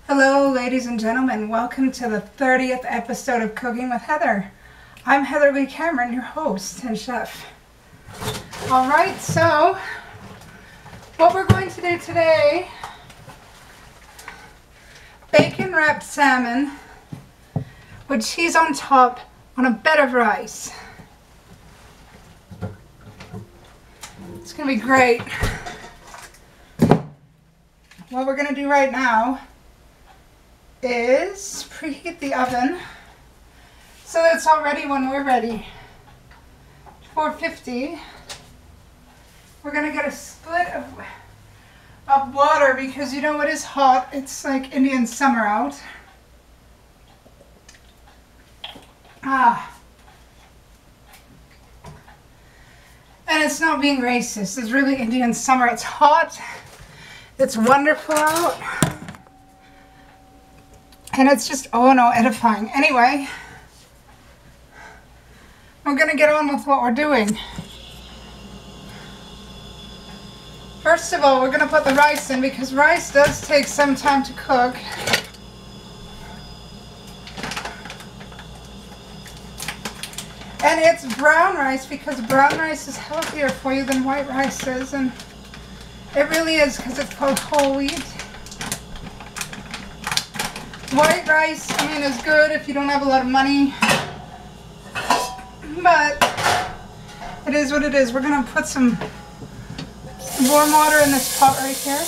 Hello ladies and gentlemen, welcome to the 30th episode of Cooking with Heather. I'm Heather Lee Cameron, your host and chef. Alright, so what we're going to do today, bacon wrapped salmon with cheese on top on a bed of rice. It's going to be great. What we're going to do right now is preheat the oven so that it's all ready when we're ready. 450. We're going to get a split of water because you know it is hot. It's like Indian summer out. And it's not being racist. It's really Indian summer. It's hot. It's wonderful out. And it's just, oh no, edifying. Anyway, we're going to get on with what we're doing. First of all, we're going to put the rice in because rice does take some time to cook. And it's brown rice because brown rice is healthier for you than white rice is. And it really is because it's called whole wheat. White rice, I mean, is good if you don't have a lot of money, but it is what it is. We're going to put some warm water in this pot right here.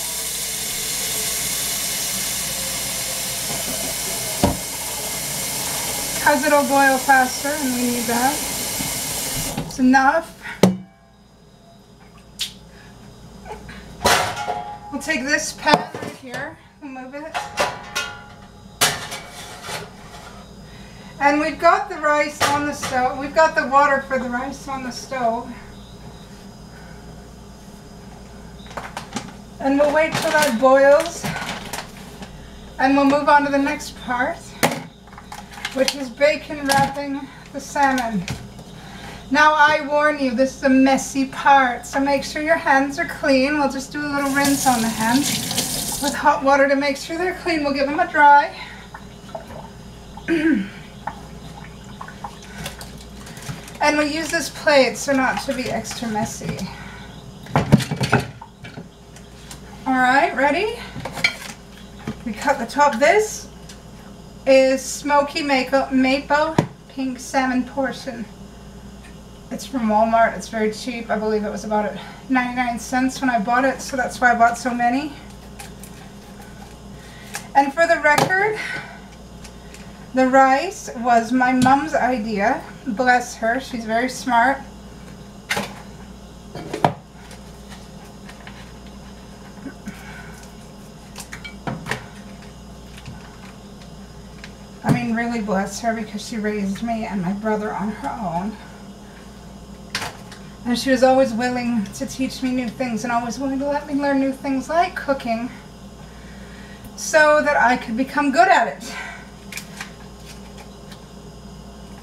Because it'll boil faster and we need that. It's enough. We'll take this pan right here, we'll move it. And we've got the rice on the stove. We've got the water for the rice on the stove. And we'll wait till that boils. And we'll move on to the next part, which is bacon wrapping the salmon. Now I warn you, this is a messy part, so make sure your hands are clean. We'll just do a little rinse on the hands with hot water to make sure they're clean. We'll give them a dry. And we use this plate so not to be extra messy. Alright, ready? We cut the top. This is smoky maple pink salmon portion. It's from Walmart. It's very cheap. I believe it was about 99 cents when I bought it, so that's why I bought so many. And for the record, the rice was my mom's idea. Bless her, she's very smart. I mean, really bless her because she raised me and my brother on her own. And she was always willing to teach me new things and always willing to let me learn new things like cooking so that I could become good at it.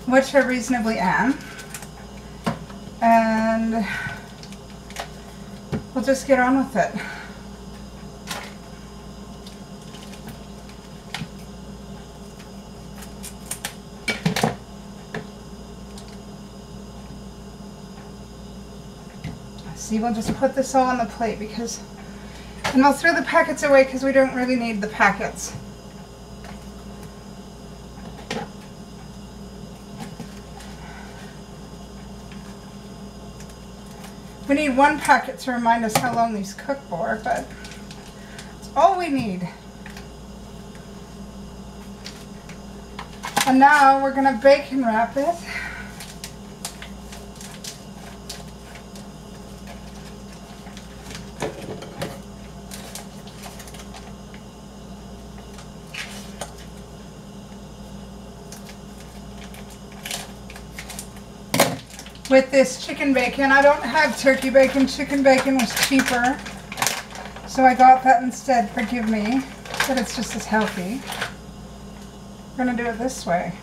Which I reasonably am. And we'll just get on with it. See, we'll just put this all on the plate because, and I'll throw the packets away because we don't really need the packets. We need one packet to remind us how long these cook for, but it's all we need. And now we're going to bacon wrap it. With this chicken bacon. I don't have turkey bacon. Chicken bacon was cheaper, so I got that instead. Forgive me, but it's just as healthy. We're going to do it this way.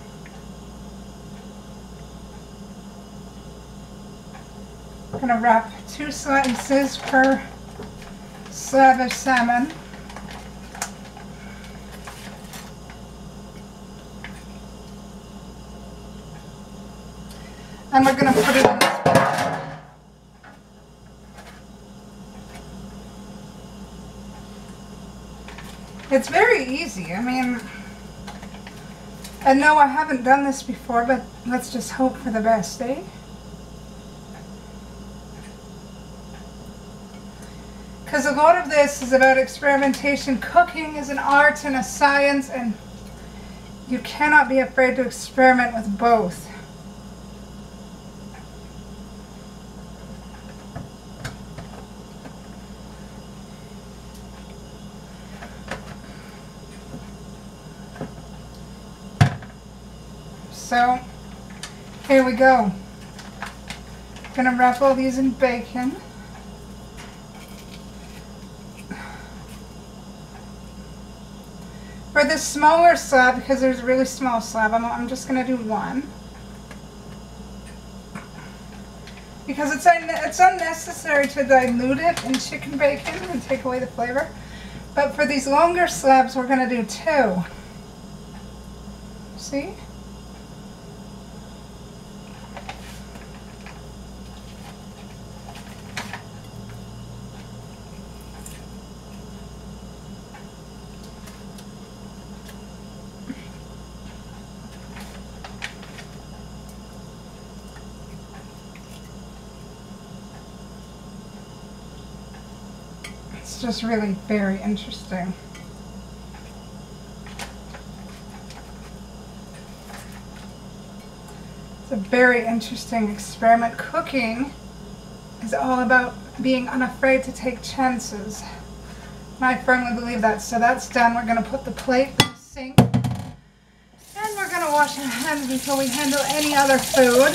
We're going to wrap 2 slices per slab of salmon. And we're going to put it in this bowl. It's very easy. I mean, and no, I haven't done this before, but let's just hope for the best, eh? Because a lot of this is about experimentation. Cooking is an art and a science, and you cannot be afraid to experiment with both. So, here we go. Gonna wrap all these in bacon. For this smaller slab, because there's a really small slab, I'm just gonna do one. Because it's unnecessary to dilute it in chicken bacon and take away the flavor. But for these longer slabs, we're gonna do two. See? It's just really very interesting. It's a very interesting experiment. Cooking is all about being unafraid to take chances. And I firmly believe that. So that's done. We're going to put the plate in the sink. And we're going to wash our hands before we handle any other food.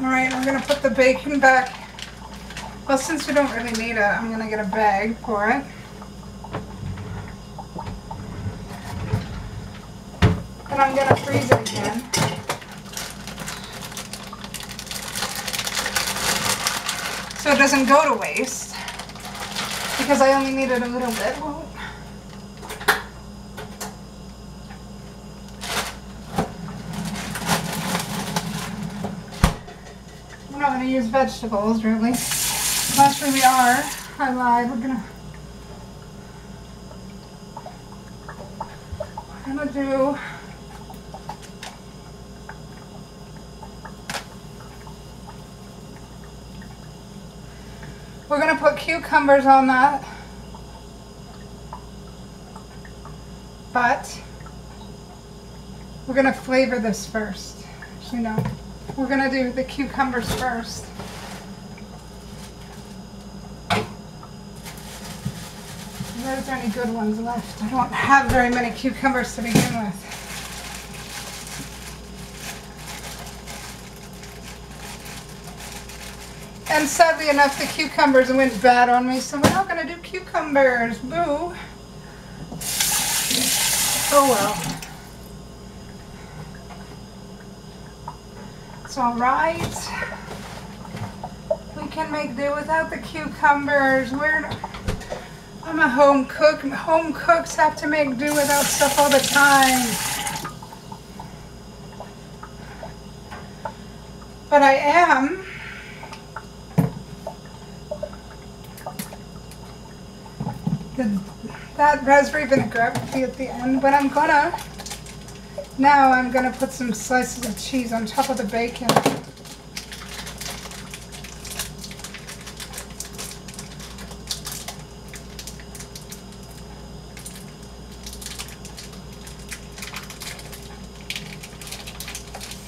Alright, we're going to put the bacon back. Well, since we don't really need it, I'm going to get a bag for it. And I'm going to freeze it again. So it doesn't go to waste. Because I only needed a little bit. Whoa. We're not going to use vegetables, really. Actually, we are. I lied. We're gonna do. We're gonna put cucumbers on that, but we're gonna flavor this first. Actually, no. We're gonna do the cucumbers first. There's any good ones left. I don't have very many cucumbers to begin with. And sadly enough, the cucumbers went bad on me, so we're not going to do cucumbers. Boo. Oh well. It's alright. We can make do without the cucumbers. I'm a home cook. Home cooks have to make do without stuff all the time. But I am. That raspberry vinaigrette will be at the end, but I'm gonna put some slices of cheese on top of the bacon.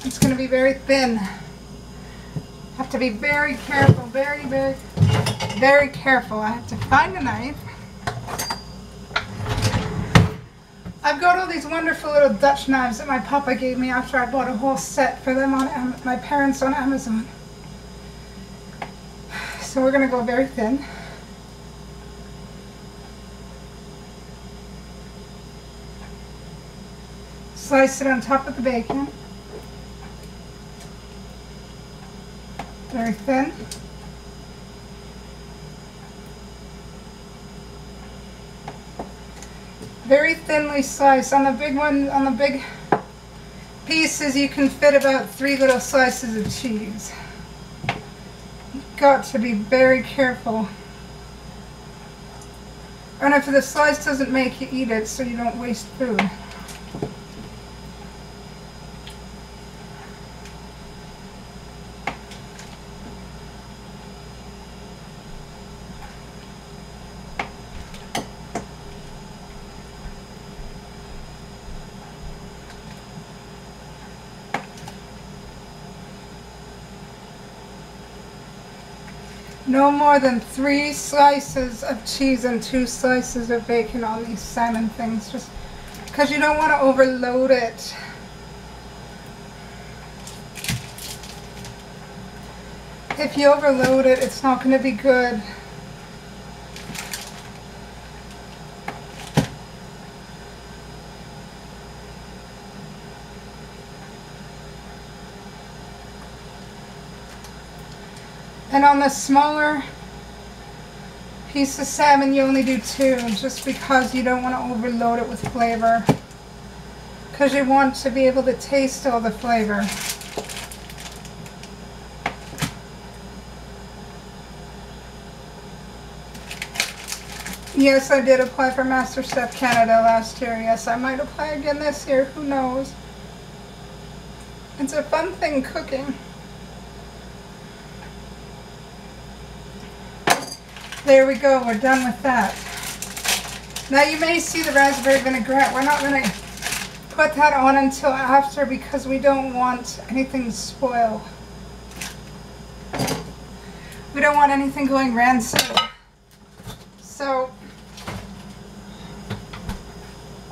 It's going to be very thin. Have to be very careful, very, very, very careful. I have to find a knife. I've got all these wonderful little Dutch knives that my papa gave me after I bought a whole set for them on my parents on Amazon. So we're going to go very thin. Slice it on top of the bacon. Very thin. Very thinly sliced. On the big one, on the big pieces, you can fit about 3 little slices of cheese. You've got to be very careful. And if the slice doesn't make you eat it, so you don't waste food. No more than 3 slices of cheese and 2 slices of bacon on these salmon things, just because you don't want to overload it. If you overload it, it's not going to be good. And on the smaller piece of salmon, you only do 2, just because you don't want to overload it with flavor. Because you want to be able to taste all the flavor. Yes, I did apply for MasterChef Canada last year. Yes, I might apply again this year. Who knows? It's a fun thing, cooking. There we go, we're done with that. Now you may see the raspberry vinaigrette. We're not going to put that on until after because we don't want anything to spoil. We don't want anything going rancid. So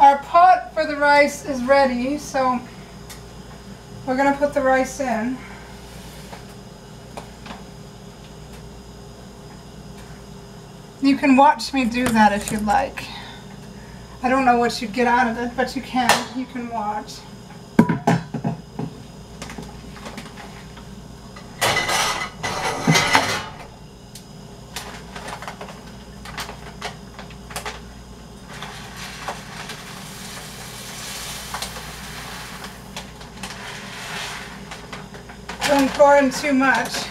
our pot for the rice is ready, so we're going to put the rice in. You can watch me do that if you'd like. I don't know what you'd get out of it, but you can. You can watch. Don't pour in too much.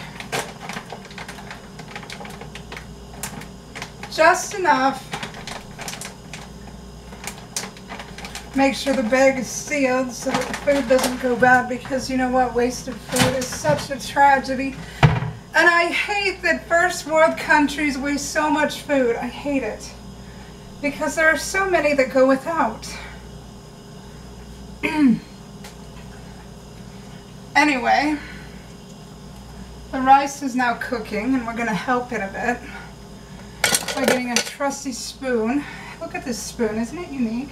Just enough. Make sure the bag is sealed so that the food doesn't go bad, because you know what, wasted food is such a tragedy. And I hate that first world countries waste so much food. I hate it. Because there are so many that go without. Anyway, the rice is now cooking and we're going to help it a bit by getting a trusty spoon. Look at this spoon, isn't it unique?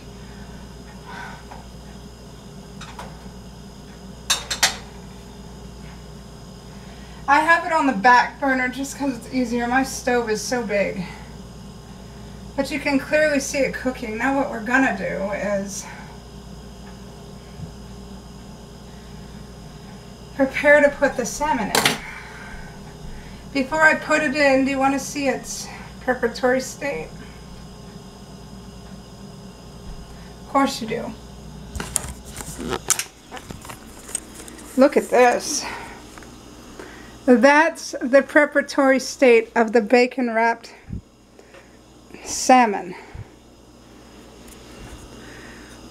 I have it on the back burner just because it's easier. My stove is so big. But you can clearly see it cooking. Now what we're gonna do is prepare to put the salmon in. Before I put it in, do you want to see its preparatory state? Of course you do. Look at this. That's the preparatory state of the bacon wrapped salmon.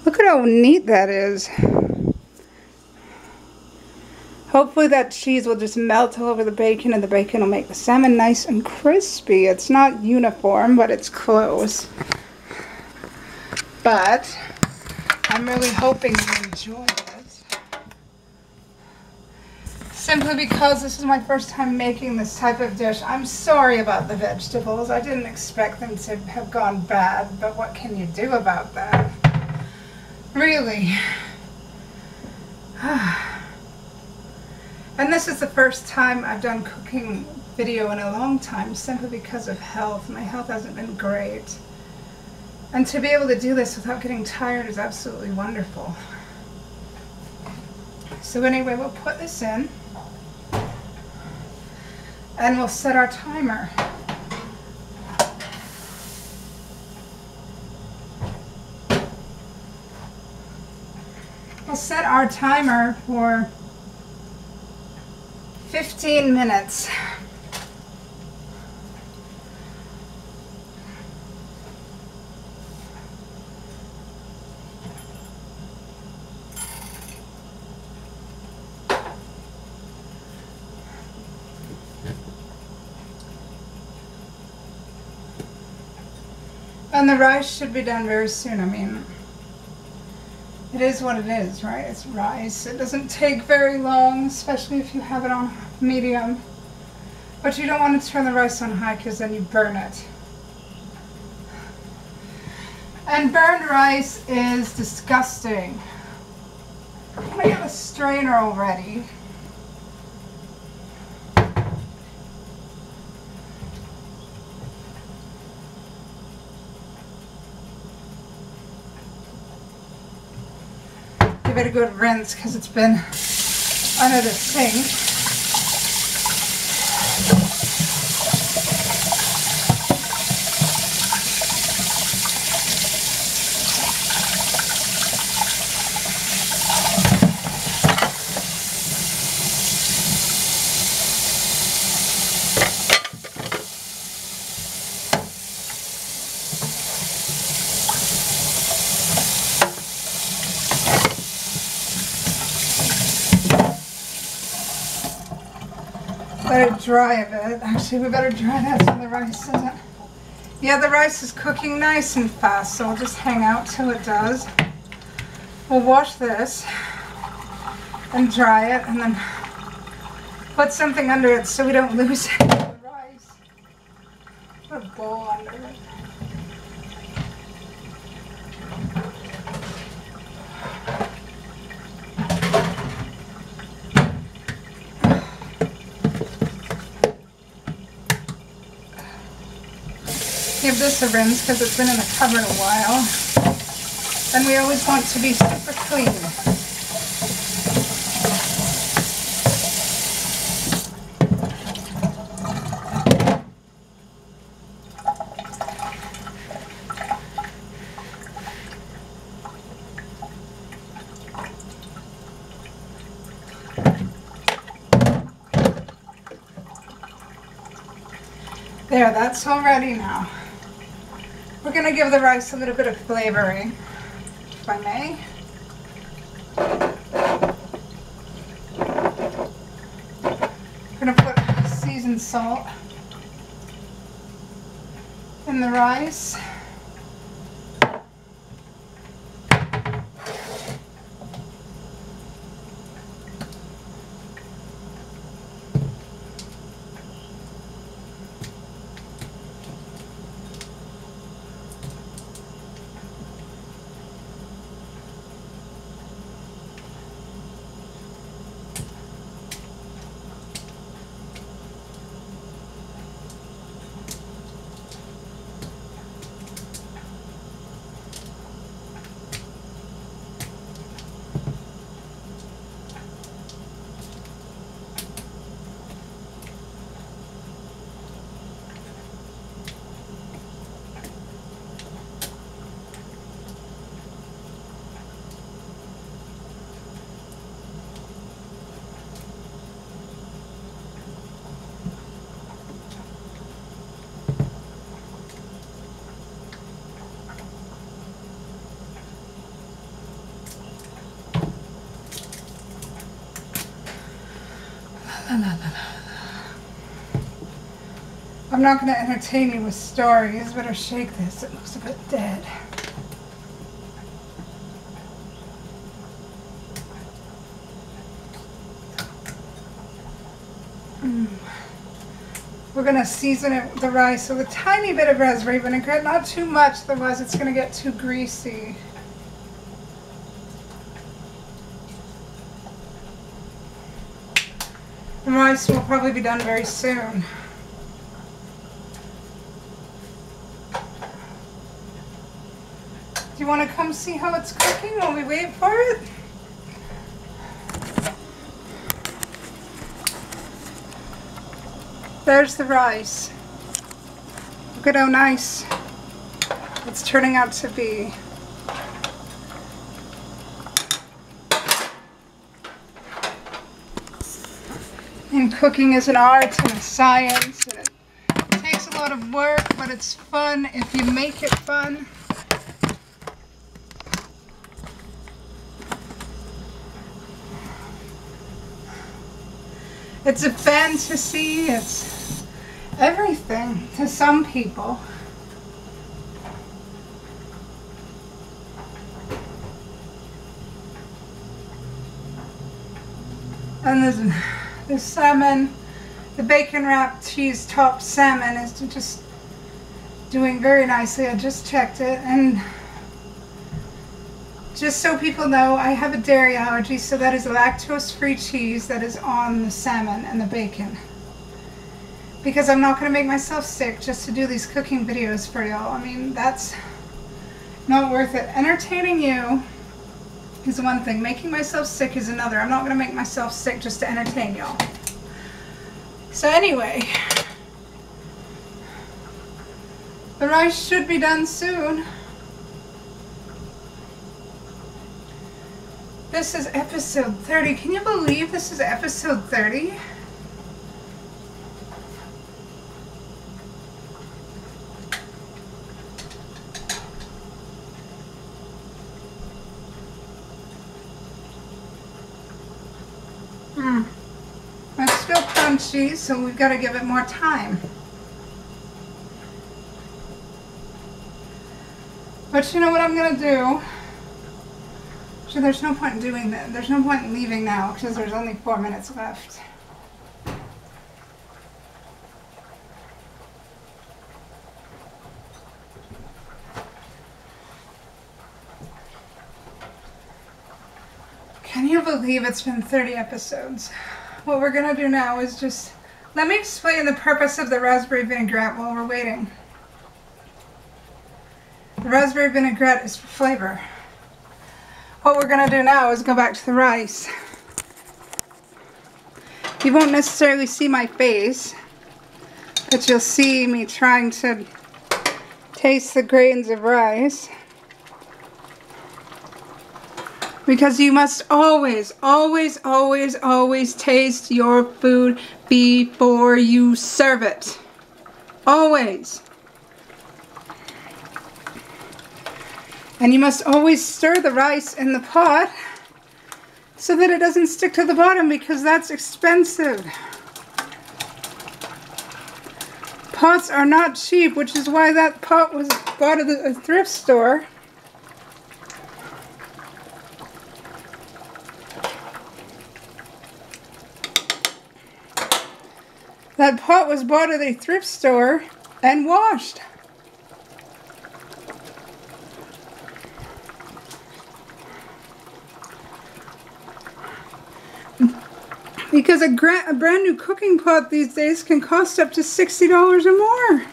Look at how neat that is. Hopefully that cheese will just melt all over the bacon and the bacon will make the salmon nice and crispy. It's not uniform, but it's close. But I'm really hoping you enjoy it. Simply because this is my first time making this type of dish. I'm sorry about the vegetables. I didn't expect them to have gone bad, but what can you do about that? Really. And this is the first time I've done cooking video in a long time, simply because of health. My health hasn't been great. And to be able to do this without getting tired is absolutely wonderful. So anyway, we'll put this in. And we'll set our timer. set our timer for 15 minutes. And the rice should be done very soon. I mean, it is what it is, right? It's rice. It doesn't take very long, especially if you have it on medium. But you don't want to turn the rice on high because then you burn it. And burned rice is disgusting. I'm going to get a strainer already. Give it a good rinse because it's been under the sink. Let it dry a bit. Actually, we better dry that so the rice isn't. Yeah, the rice is cooking nice and fast, so we'll just hang out till it does. We'll wash this and dry it and then put something under it so we don't lose any of the rice. Put a bowl under it. Give this a rinse because it's been in the cupboard a while. And we always want to be super clean. There, that's all ready now. We're going to give the rice a little bit of flavoring, if I may. We're going to put seasoned salt in the rice. I'm not going to entertain you with stories. Better shake this. It looks a bit dead. We're going to season it with the rice with a tiny bit of raspberry vinaigrette. Not too much, otherwise it's going to get too greasy. The rice will probably be done very soon. Do you want to come see how it's cooking while we wait for it? There's the rice. Look at how nice it's turning out to be. cooking is an art and a science, and it takes a lot of work, but it's fun if you make it fun. It's a fantasy, it's everything to some people. And the salmon, the bacon wrapped cheese topped salmon is just doing very nicely. I just checked it, and just so people know, I have a dairy allergy, so that is lactose-free cheese that is on the salmon and the bacon. Because I'm not going to make myself sick just to do these cooking videos for y'all. I mean, that's not worth it. Entertaining you is one thing. Making myself sick is another. I'm not going to make myself sick just to entertain y'all. So anyway, the rice should be done soon. This is episode 30. Can you believe this is episode 30? It's still crunchy, so we've got to give it more time. But you know what I'm going to do? So there's no point in doing that. There's no point in leaving now because there's only 4 minutes left. Can you believe it's been 30 episodes? What we're going to do now is just... Let me explain the purpose of the raspberry vinaigrette while we're waiting. The raspberry vinaigrette is for flavor. What we're going to do now is go back to the rice. You won't necessarily see my face, but you'll see me trying to taste the grains of rice. Because you must always, always, always, always taste your food before you serve it. Always. And you must always stir the rice in the pot so that it doesn't stick to the bottom, because that's expensive. Pots are not cheap, which is why that pot was bought at a thrift store. That pot was bought at a thrift store and washed. Because a brand new cooking pot these days can cost up to $60 or more.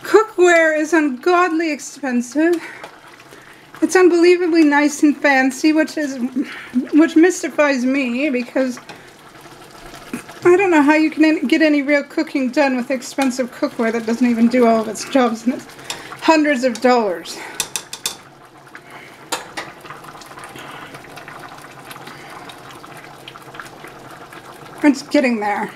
Cookware is ungodly expensive. It's unbelievably nice and fancy, which mystifies me, because I don't know how you can get any real cooking done with expensive cookware that doesn't even do all of its jobs, and it's hundreds of dollars. It's getting there.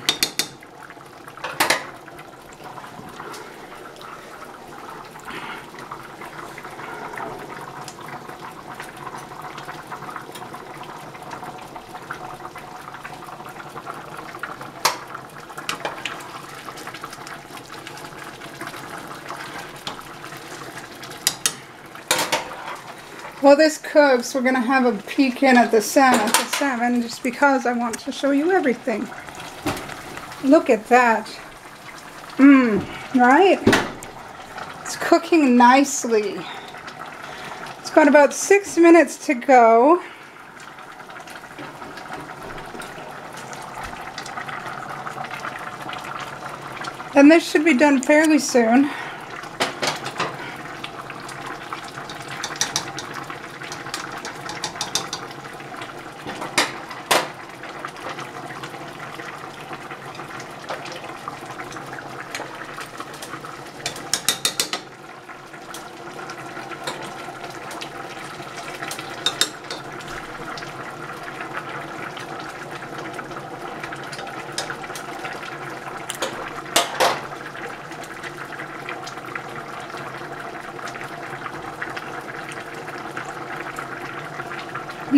While this cooks, we're going to have a peek in at the salmon, just because I want to show you everything. Look at that. Right? It's cooking nicely. It's got about 6 minutes to go. And this should be done fairly soon.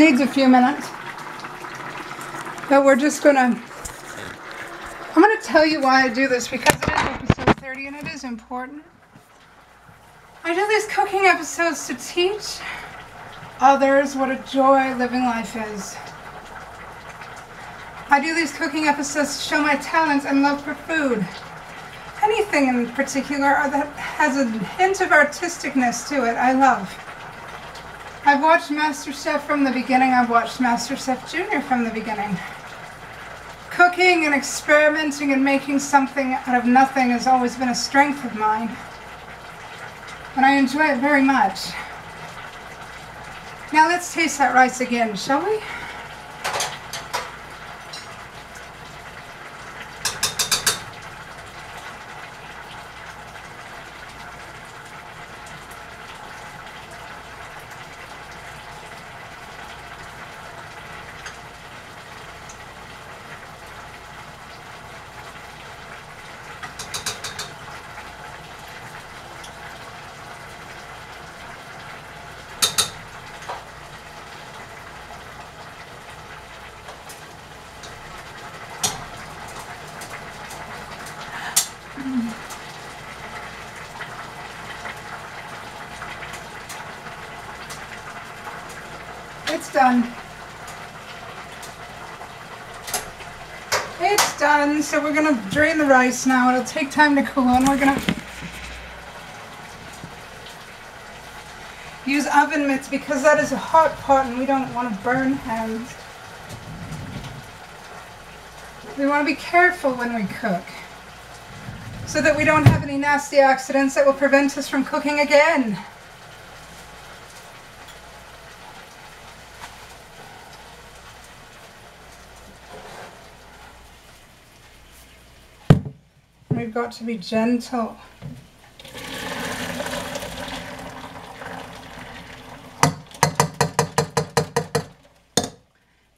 Needs a few minutes. But we're just gonna, I'm gonna tell you why I do this, because it is episode 30 and it is important. I do these cooking episodes to teach others what a joy living life is. I do these cooking episodes to show my talent and love for food. Anything in particular that has a hint of artisticness to it, I love. I've watched MasterChef from the beginning. I've watched MasterChef Junior from the beginning. Cooking and experimenting and making something out of nothing has always been a strength of mine. And I enjoy it very much. Now let's taste that rice again, shall we? It's done. It's done. So we're gonna drain the rice now. It'll take time to cool, and we're gonna use oven mitts because that is a hot pot and we don't want to burn hands. We want to be careful when we cook so that we don't have any nasty accidents that will prevent us from cooking again. We've got to be gentle.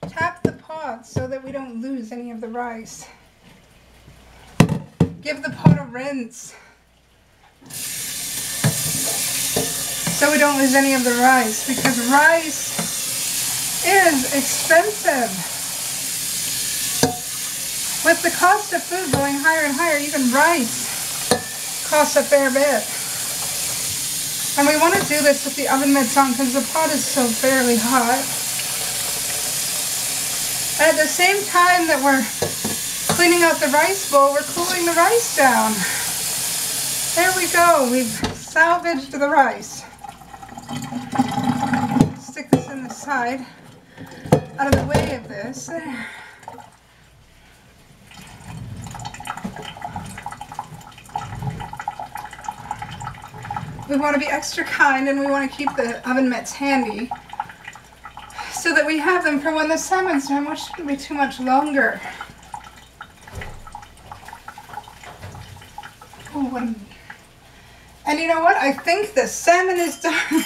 Tap the pot so that we don't lose any of the rice. Give the pot a rinse so we don't lose any of the rice, because rice is expensive. With the cost of food going higher and higher, even rice costs a fair bit. And we want to do this with the oven mitts on because the pot is so fairly hot. And at the same time that we're cleaning out the rice bowl, we're cooling the rice down. There we go. We've salvaged the rice. Stick this in the side, out of the way of this. We want to be extra kind, and we want to keep the oven mitts handy so that we have them for when the salmon's done, which shouldn't be too much longer. Oh, and you know what? I think the salmon is done.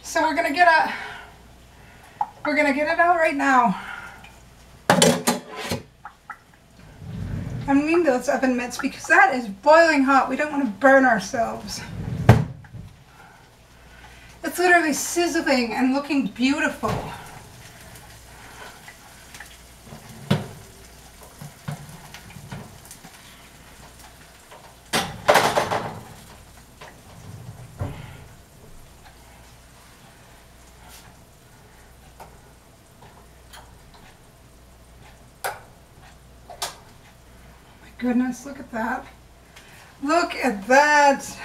So we're gonna get it out right now. I mean those oven mitts because that is boiling hot. We don't want to burn ourselves. It's literally sizzling and looking beautiful. Goodness, look at that. Look at that.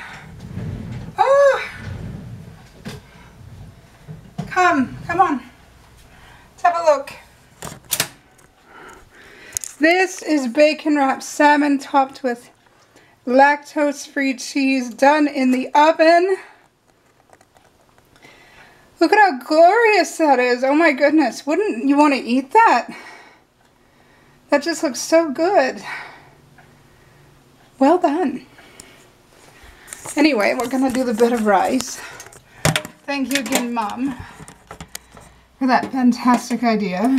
Oh! Come on. Let's have a look. This is bacon wrapped salmon topped with lactose-free cheese done in the oven. Look at how glorious that is. Oh my goodness. Wouldn't you want to eat that? That just looks so good. Well done. Anyway, we're going to do the bit of rice. Thank you again, Mom, for that fantastic idea.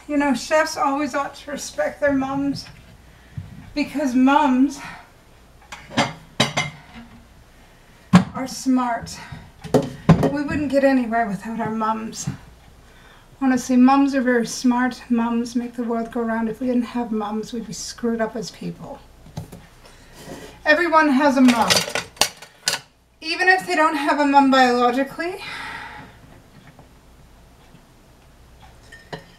You know, chefs always ought to respect their moms because moms are smart. we wouldn't get anywhere without our mums. Honestly, mums are very smart. Mums make the world go round. If we didn't have mums, we'd be screwed up as people. Everyone has a mum. Even if they don't have a mum biologically,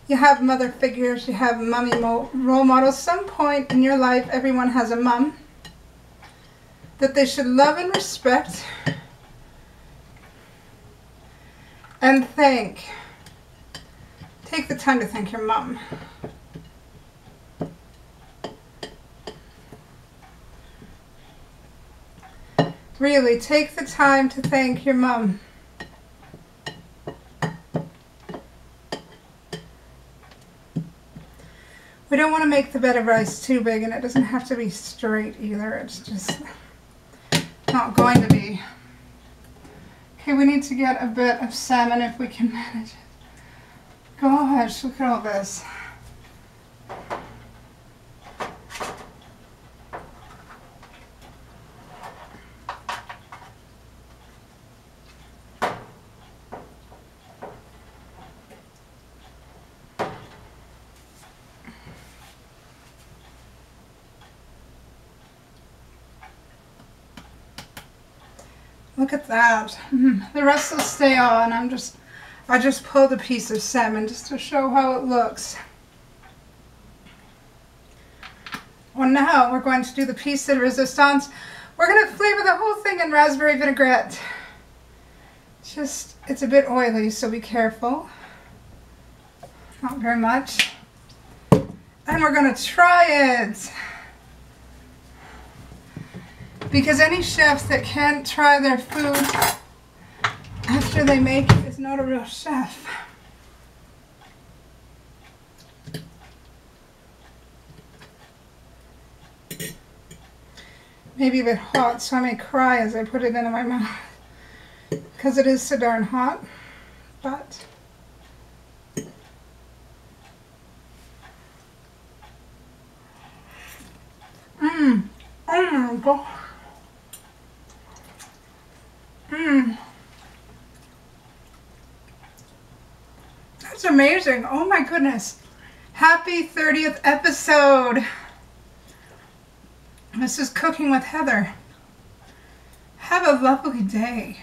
you have mother figures, you have mummy role models. Some point in your life, everyone has a mum that they should love and respect and thank. Take the time to thank your mum. Really, take the time to thank your mum. We don't want to make the bed of rice too big, and it doesn't have to be straight either. It's just not going to be. Okay, we need to get a bit of salmon if we can manage it. Gosh, look at all this. Look at that. The rest will stay on. I just pulled a piece of salmon just to show how it looks. Well, now we're going to do the piece de resistance. We're going to flavor the whole thing in raspberry vinaigrette. It's a bit oily, so be careful. Not very much. And we're going to try it. Because any chef that can't try their food after they make it is not a real chef. Maybe a bit hot, so I may cry as I put it into my mouth. Because it is so darn hot. But oh my god. That's amazing. Oh my goodness. Happy 30th episode. This is Cooking with Heather. Have a lovely day.